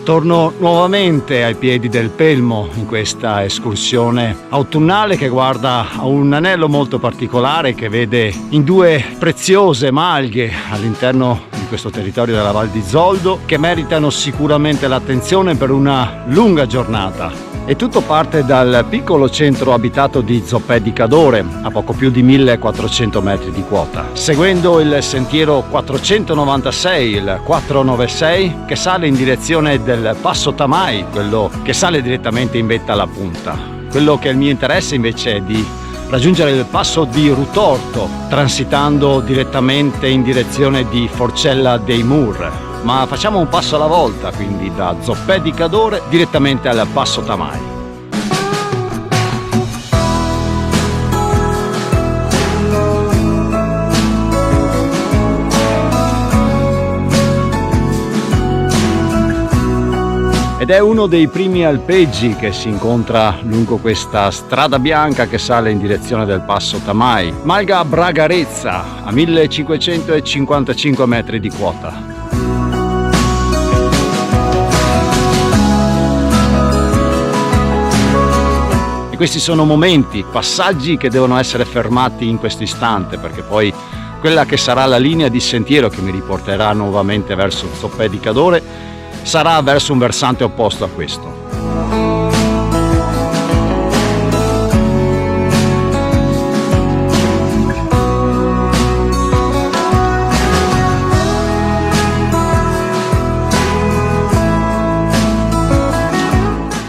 Torno nuovamente ai piedi del Pelmo in questa escursione autunnale che guarda a un anello molto particolare che vede in due preziose malghe all'interno di questo territorio della Val di Zoldo che meritano sicuramente l'attenzione per una lunga giornata. E tutto parte dal piccolo centro abitato di Zoppè di Cadore, a poco più di 1400 metri di quota, seguendo il sentiero 496, il 496, che sale in direzione del Passo Tamai, quello che sale direttamente in vetta alla punta. Quello che è il mio interesse invece è di raggiungere il passo di Rutorto, transitando direttamente in direzione di Forcella dei Mur. Ma facciamo un passo alla volta, quindi da Zoppè di Cadore direttamente al Passo Tamai. Ed è uno dei primi alpeggi che si incontra lungo questa strada bianca che sale in direzione del Passo Tamai, Malga Bragarezza, a 1555 metri di quota. Questi sono momenti, passaggi che devono essere fermati in questo istante, perché poi quella che sarà la linea di sentiero che mi riporterà nuovamente verso Zoppè di Cadore sarà verso un versante opposto a questo.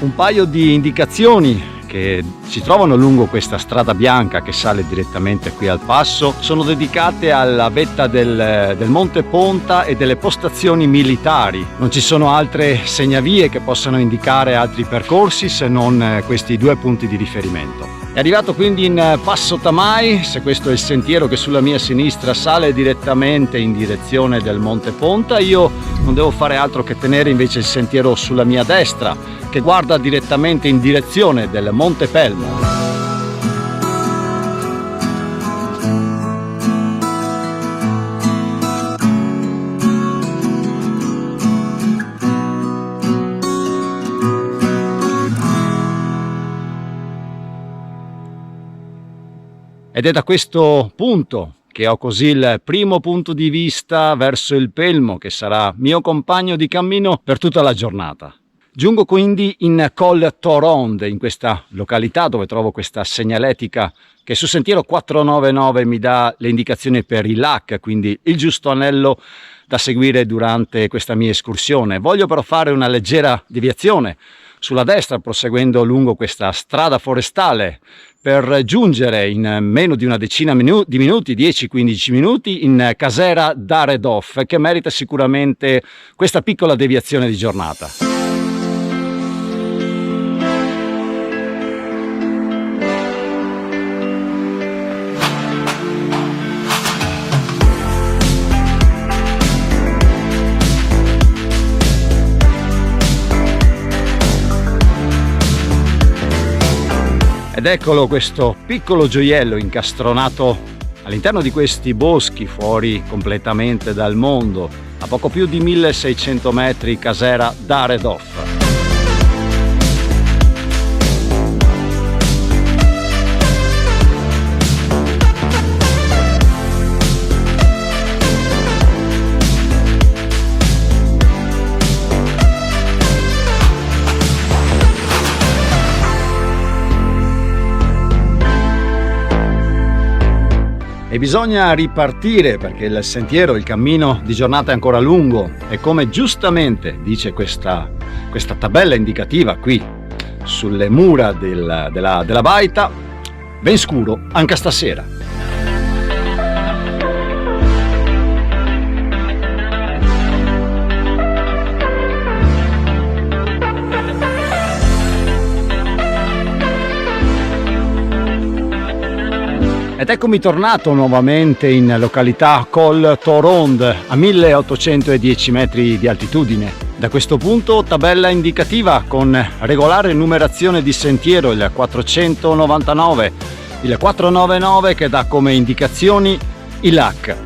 Un paio di indicazioni che si trovano lungo questa strada bianca che sale direttamente qui al passo sono dedicate alla vetta del Monte Ponta e delle postazioni militari. Non ci sono altre segnavie che possano indicare altri percorsi se non questi due punti di riferimento. È arrivato quindi in Passo Tamai, se questo è il sentiero che sulla mia sinistra sale direttamente in direzione del Monte Ponta, io non devo fare altro che tenere invece il sentiero sulla mia destra, che guarda direttamente in direzione del Monte Pelmo. Ed è da questo punto che ho così il primo punto di vista verso il Pelmo, che sarà mio compagno di cammino per tutta la giornata. Giungo quindi in Col Torond, in questa località dove trovo questa segnaletica che su sentiero 499 mi dà le indicazioni per il LAC, quindi il giusto anello da seguire durante questa mia escursione. Voglio però fare una leggera deviazione sulla destra, proseguendo lungo questa strada forestale, per giungere in meno di una decina di minuti, 10-15 minuti, in Casera d'Aredov, che merita sicuramente questa piccola deviazione di giornata. Ed eccolo questo piccolo gioiello incastronato all'interno di questi boschi fuori completamente dal mondo, a poco più di 1600 metri, Casera d'Aredov. E bisogna ripartire perché il sentiero, il cammino di giornata è ancora lungo e come giustamente dice questa tabella indicativa qui sulle mura della baita, ben scuro anche stasera. Ed eccomi tornato nuovamente in località Col Torond a 1810 metri di altitudine. Da questo punto tabella indicativa con regolare numerazione di sentiero, il 499, il 499 che dà come indicazioni il LAC.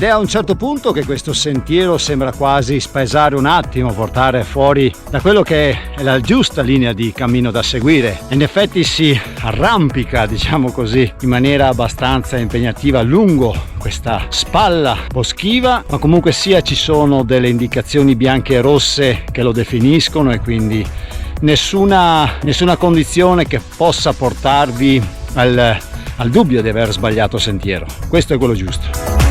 Ed è a un certo punto che questo sentiero sembra quasi spaesare un attimo, portare fuori da quello che è la giusta linea di cammino da seguire. In effetti si arrampica, diciamo così, in maniera abbastanza impegnativa lungo questa spalla boschiva, ma comunque sia ci sono delle indicazioni bianche e rosse che lo definiscono, e quindi nessuna condizione che possa portarvi al dubbio di aver sbagliato sentiero. Questo è quello giusto.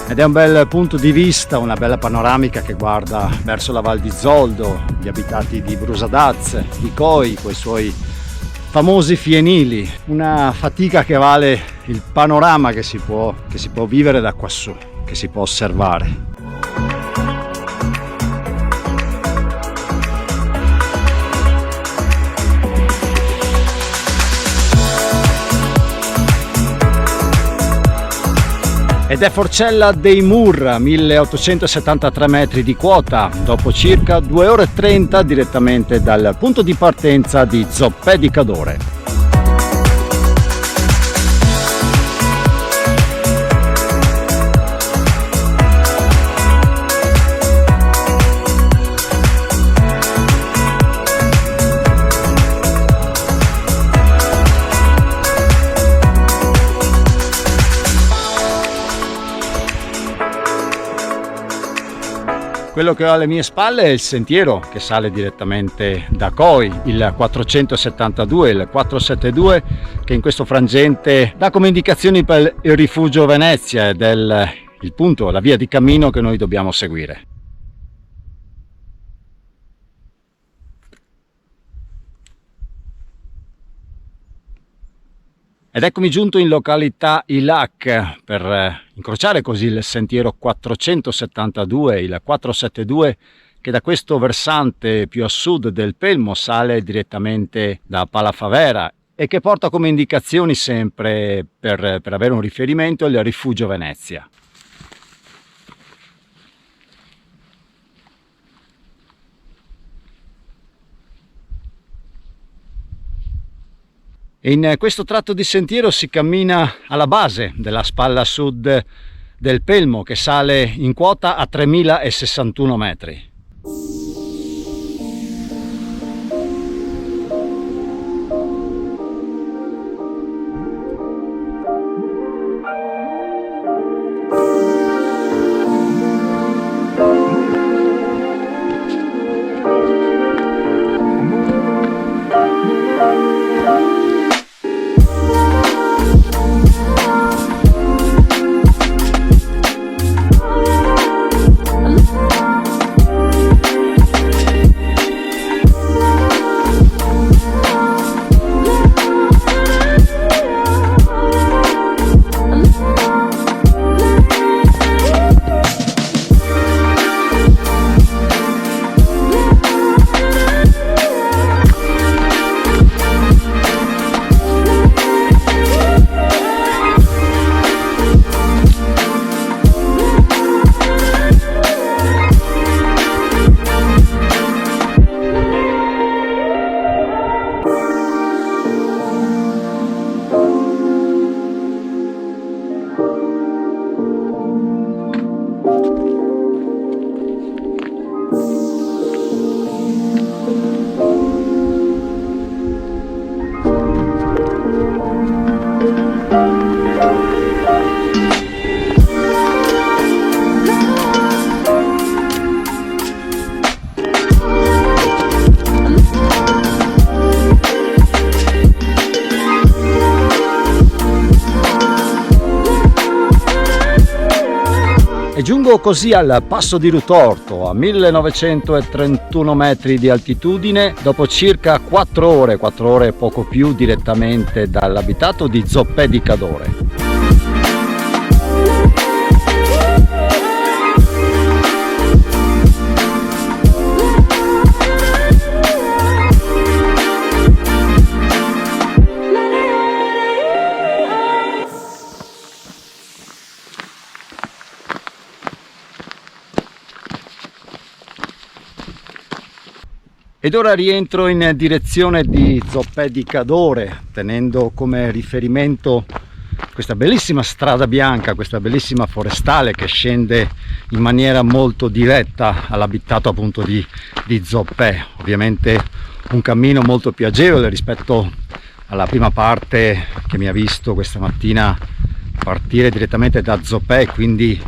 Ed è un bel punto di vista, una bella panoramica che guarda verso la Val di Zoldo, gli abitati di Brusadaz, di Coi, con i suoi famosi fienili. Una fatica che vale il panorama che si può vivere da quassù, che si può osservare. Ed è Forcella dei Mur, 1873 metri di quota, dopo circa 2 ore e 30 direttamente dal punto di partenza di Zoppé di Cadore. Quello che ho alle mie spalle è il sentiero che sale direttamente da Coi, il 472, il 472, che in questo frangente dà come indicazioni per il rifugio Venezia ed è il punto, la via di cammino che noi dobbiamo seguire. Ed eccomi giunto in località Ilac per incrociare così il sentiero 472, il 472, che da questo versante più a sud del Pelmo sale direttamente da Palafavera e che porta come indicazioni sempre per avere un riferimento il rifugio Venezia. In questo tratto di sentiero si cammina alla base della spalla sud del Pelmo, che sale in quota a 3061 metri. E giungo così al passo di Rutorto, a 1931 metri di altitudine, dopo circa 4 ore e poco più direttamente dall'abitato di Zoppé di Cadore. Ed ora rientro in direzione di Zoppé di Cadore, tenendo come riferimento questa bellissima strada bianca, questa bellissima forestale che scende in maniera molto diretta all'abitato appunto di Zoppé. Ovviamente un cammino molto più agevole rispetto alla prima parte che mi ha visto questa mattina partire direttamente da Zoppé, quindi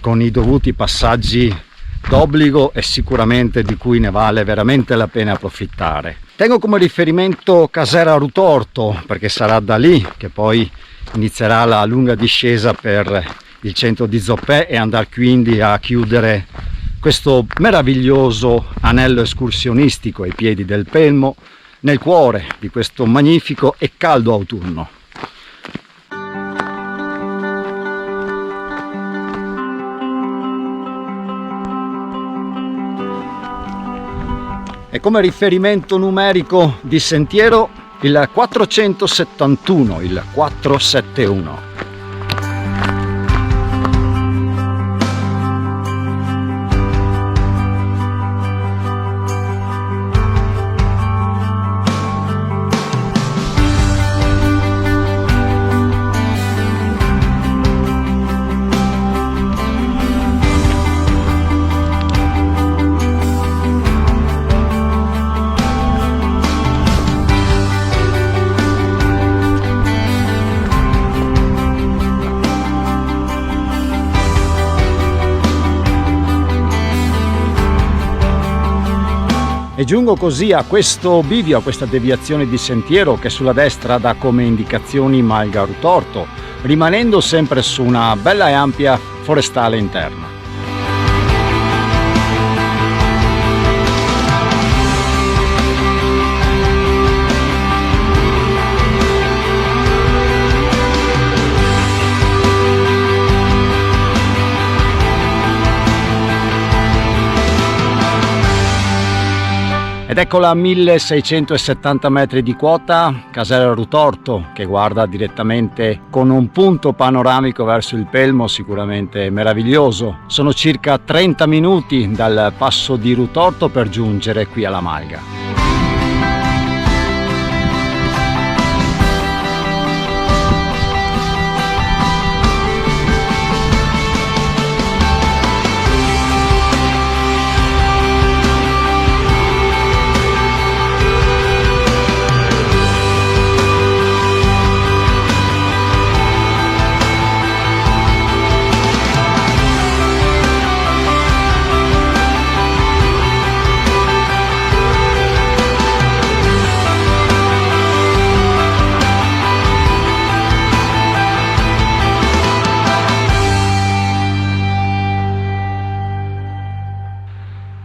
con i dovuti passaggi d'obbligo e sicuramente di cui ne vale veramente la pena approfittare. Tengo come riferimento Casera Rutorto perché sarà da lì che poi inizierà la lunga discesa per il centro di Zoppé e andare quindi a chiudere questo meraviglioso anello escursionistico ai piedi del Pelmo, nel cuore di questo magnifico e caldo autunno. E come riferimento numerico di sentiero il 471, il 471. E giungo così a questo bivio, a questa deviazione di sentiero che sulla destra dà come indicazioni Malga Rutorto, rimanendo sempre su una bella e ampia forestale interna. Ed eccola a 1670 metri di quota, Casera Rutorto, che guarda direttamente con un punto panoramico verso il Pelmo sicuramente meraviglioso. Sono circa 30 minuti dal passo di Rutorto per giungere qui alla Malga.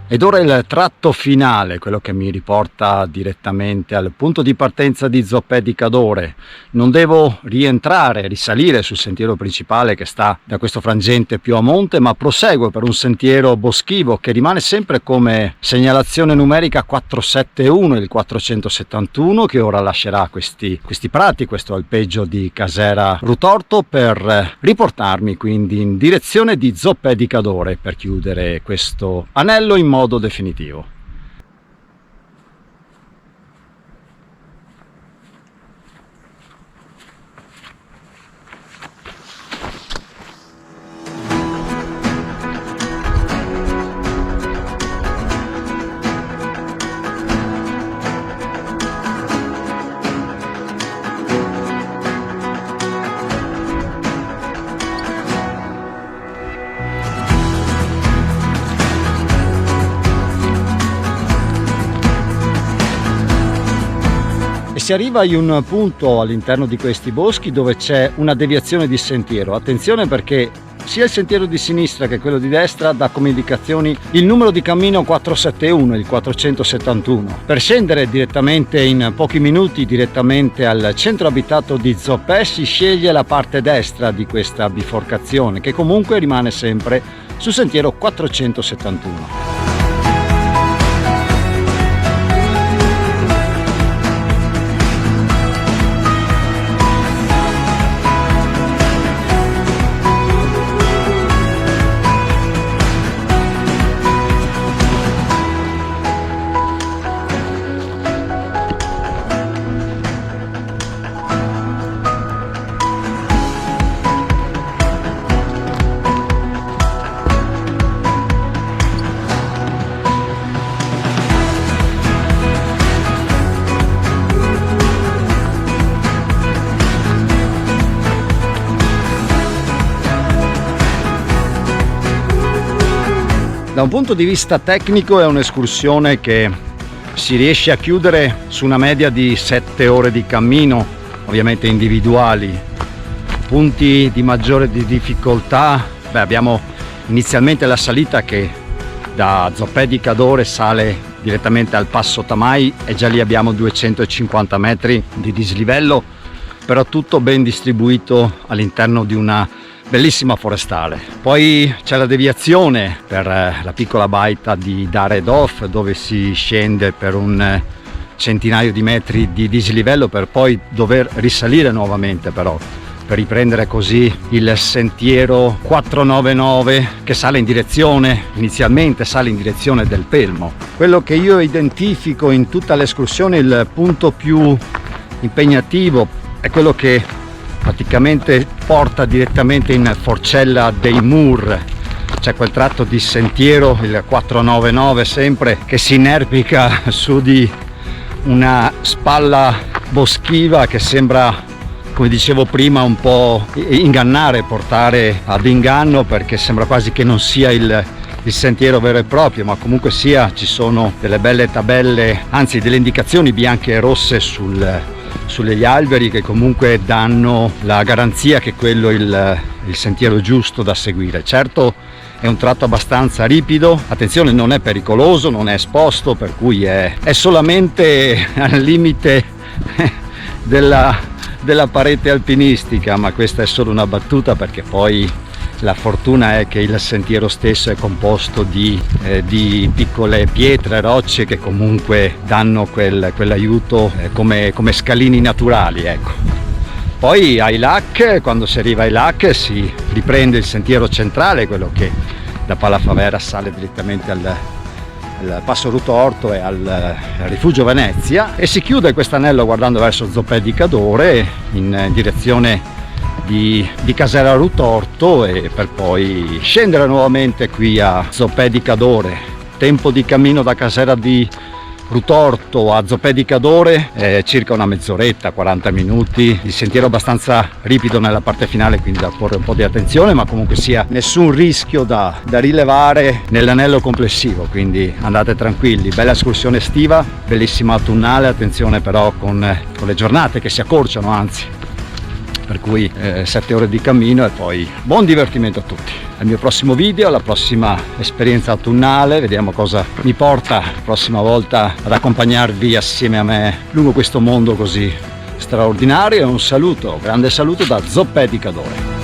Ed ora il tratto finale, quello che mi riporta direttamente al punto di partenza di Zoppé di Cadore. Non devo rientrare, risalire sul sentiero principale che sta da questo frangente più a monte, ma proseguo per un sentiero boschivo che rimane sempre come segnalazione numerica 471, il 471, che ora lascerà questi prati, questo alpeggio di Casera Rutorto, per riportarmi quindi in direzione di Zoppé di Cadore per chiudere questo anello in modo definitivo. Si arriva in un punto all'interno di questi boschi dove c'è una deviazione di sentiero. Attenzione perché sia il sentiero di sinistra che quello di destra dà come indicazioni il numero di cammino 471, il 471. Per scendere direttamente in pochi minuti direttamente al centro abitato di Zoppé si sceglie la parte destra di questa biforcazione, che comunque rimane sempre sul sentiero 471. Da un punto di vista tecnico è un'escursione che si riesce a chiudere su una media di 7 ore di cammino, ovviamente individuali. Punti di maggiore difficoltà, abbiamo inizialmente la salita che da Zoppé di Cadore sale direttamente al Passo Tamai e già lì abbiamo 250 metri di dislivello, però tutto ben distribuito all'interno di una bellissima forestale. Poi c'è la deviazione per la piccola baita di Daredov, dove si scende per un centinaio di metri di dislivello per poi dover risalire nuovamente, però per riprendere così il sentiero 499 che inizialmente sale in direzione del Pelmo. Quello che io identifico in tutta l'escursione, il punto più impegnativo, è quello che praticamente porta direttamente in Forcella dei Mur. C'è quel tratto di sentiero, il 499 sempre, che si inerpica su di una spalla boschiva che sembra, come dicevo prima, un po' ingannare, portare ad inganno, perché sembra quasi che non sia il sentiero vero e proprio, ma comunque sia ci sono delle belle tabelle, anzi delle indicazioni bianche e rosse sugli alberi che comunque danno la garanzia che quello è il sentiero giusto da seguire. Certo è un tratto abbastanza ripido, attenzione, non è pericoloso, non è esposto, per cui è solamente al limite della parete alpinistica, ma questa è solo una battuta, perché poi la fortuna è che il sentiero stesso è composto di piccole pietre, rocce che comunque danno quell'aiuto come scalini naturali, ecco. Poi ai Lac, quando si arriva ai Lac si riprende il sentiero centrale, quello che da Pallafavera sale direttamente al Passo Rutorto e al Rifugio Venezia, e si chiude quest'anello guardando verso Zoppé di Cadore in direzione di Casera Rutorto, e per poi scendere nuovamente qui a Zoppé di Cadore. Tempo di cammino da Casera di Rutorto a Zoppé di Cadore è circa una mezz'oretta, 40 minuti. Il sentiero abbastanza ripido nella parte finale, quindi da porre un po' di attenzione, ma comunque sia nessun rischio da rilevare nell'anello complessivo, quindi andate tranquilli. Bella escursione estiva, bellissima autunnale, attenzione però con le giornate che si accorciano, anzi, per cui 7 ore di cammino e poi buon divertimento a tutti. Al mio prossimo video, alla prossima esperienza autunnale, vediamo cosa mi porta la prossima volta ad accompagnarvi assieme a me lungo questo mondo così straordinario. E un saluto, grande saluto da Zoppé di Cadore.